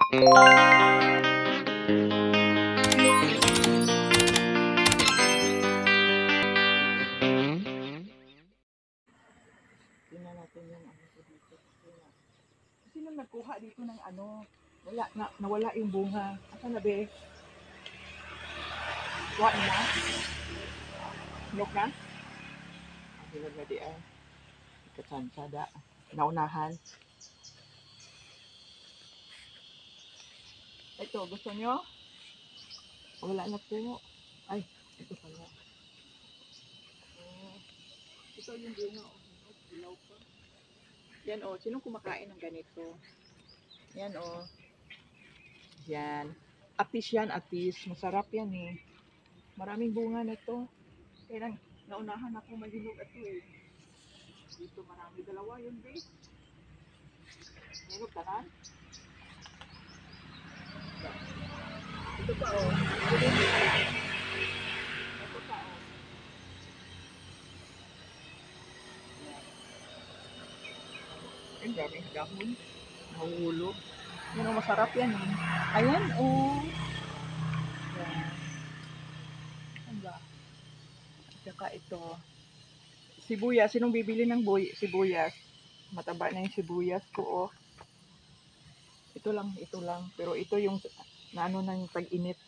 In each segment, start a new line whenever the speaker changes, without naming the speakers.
Tingnan natin yung ano ko dito. Kasi nung nagkuha dito ng ano, nawala yung bunga. Asa na be? Kuha na? Hinog na? Hinog na di ay. Ikatsansada. Naunahan. Ito, gusto nyo? Wala na po. Ay, ito pala. Ito yung bunga. Ilaw pa. Yan o. Sinong kumakain ng ganito? Yan o. Yan. Atis yan, atis. Masarap yan eh. Maraming bunga na ito. Kaya naunahan ako mahinog ito eh. Dito marami. Dalawa yun be. Hinog tanan? Ito pa o. Ito pa o. Ang daming dahon. Nahulog. Yan o, masarap yan eh. Ayan o. Yan. Ano ba? Saka ito. Sibuyas. Sinong bibili ng sibuyas? Mataba na yung sibuyas ko oh. Ito lang. Pero ito yung naano na yung tag-init.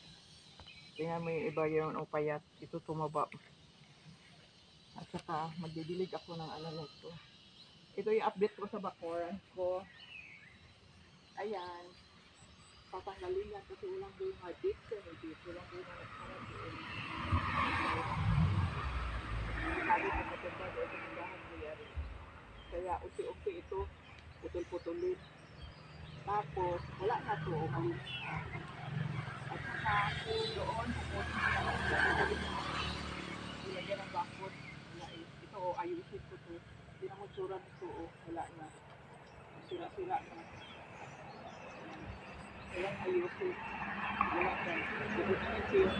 Tingnan mo yung iba yun o payat. Ito tumaba. At saka magdidilig ako ng ano nito. Ito yung update ko sa bakuran ko. Ayan. Patanggalin yan kasi ulang doon yung dito. Ulang doon yung harap doon. Sabi ko matanda doon sa tindahan ko yan. Kaya unti-unti ito putol-putulin. Tapos wala na to. Malinis na. At saka doon ilagyan ng bakod. Ito o, ayusin ko to. Hindi na mo tsura nito o, wala na. Sira-sira na. Kaya ayusin. Wala na. Bukod na yung siya.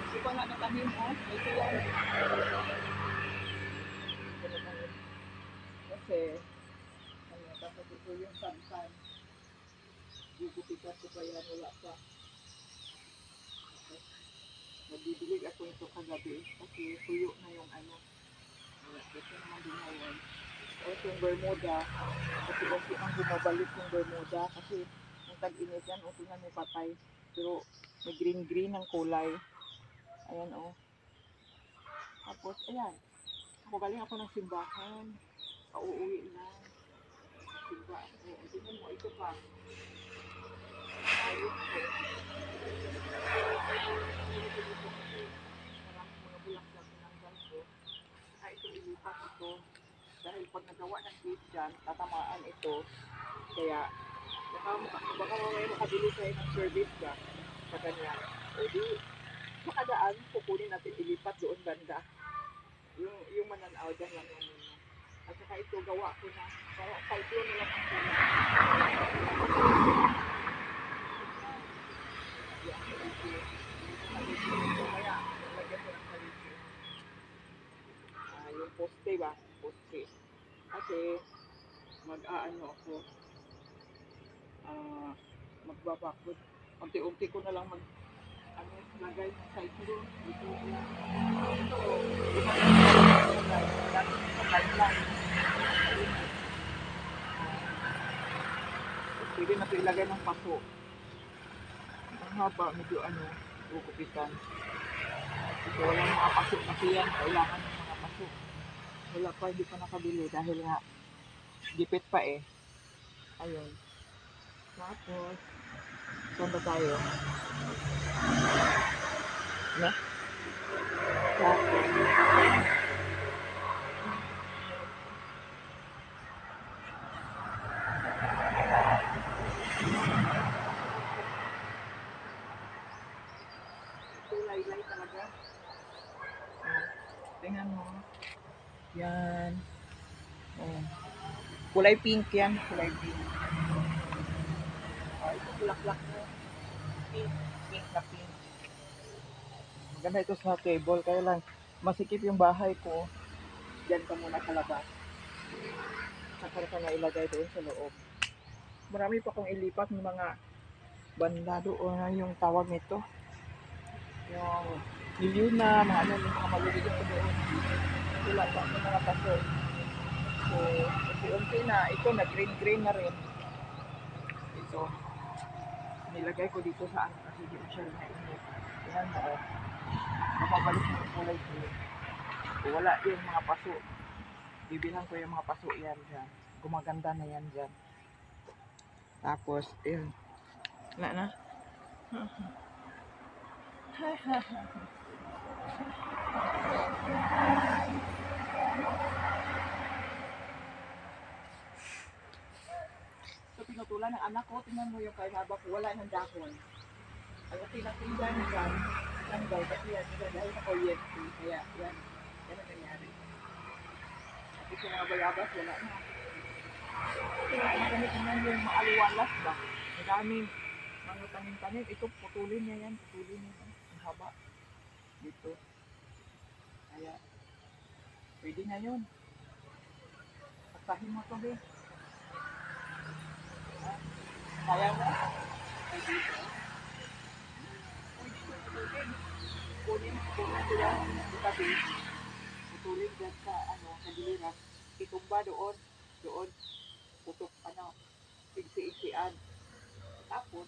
Hindi pa nga natahim o. Ito yan. Kasi tapos ito yung santan. Gugupitan ko pa yan, wala pa. Nagbibilig ako ito kagabi kasi tuyo na yung ano. Ito naman din ngayon. Tapos yung Bermuda, kasi kasi ang bumabalik yung Bermuda kasi yung tag-init yan, o tingnan may patay. Pero may green-green ang kulay. Ayan o. Tapos, ayan. Galing ako ng simbahan. Pauuwi na. Simba ako. Tingnan mo, ito pa. Ayos ko. Maraming mga bulaklak tinanggal ko. Ito ilipat ito. Dahil pag nagawa ng cake dyan, tatamaan ito. Kaya, baka mamaya makabili tayo ng service ka sa ganyan. O di, makadaan, kukunin natin ilipat doon banda. Yung mananaw dyan lang yung muna. At saka ito, gawa ko na. Kaya, kalpyo na lang ang sila. Kaya, lagyan ko ng kalipyo. Yung poste ba? Poste. Kasi, mag-aano ako. Magbabakod. Unti-unti ko na lang lagay ng side room. Ito lang. Pwede na ito ilagay ng paso. Ang haba, medyo gugupitan. Ito walang mga paso kasi yan. Kailangan ng mga paso. Wala pa, hindi pa nakabili dahil nga gipit pa eh. Ayun. Tapos, saan ba tayo? Na? Tulay-lay talaga. Tingnan mo. Yan. Oh. Kulay pink yan. Kulay pink. Ito bulaklak mo. Pink. Pink na pink. Maganda ito sa table. Kaya lang, masikip yung bahay ko, dyan ka muna sa labas. Saka ka na ilagay doon sa loob. Marami pa kong ilipat ng mga banda doon, yung tawag nito. Yung milyuna, mga ano, yung mga maliliit ko doon. Wala pa ako mga paso. So, unti-unti na, ito na green-green na rin. Ito, nilagay ko dito sa ano kasi di siya nainit. Yan mo, mapabalik mo yung kulay green. So, wala yung mga paso. Bibilang ko yung mga paso yan dyan. Gumaganda na yan dyan. Tapos, yun. Wala na. So, pinutulan ng anak ko. Tingnan mo yung kay haba ko. Wala ng dahon. Ang tinatinggan dyan, tanggal. Kasi yan, dahil sa kuryente. Kaya, yan. Yan ang nangyari. At ito mga bayabas, wala na. Tingnan yung maaliwalas ba? Ang daming mga tanim-tanim. Ito, putulin niya yan. Putulin niya yan. Ang haba. Dito. Kaya, pwede na yun. Pagkahin mo to, be. Kaya mo? Ay, dito. Pwede mo putulin. Kunin ko yan. Itabi. Putulin dyan sa, ano, sa giliran. Itumba doon. Doon. Putok, ano, igsi-igsian. Tapos,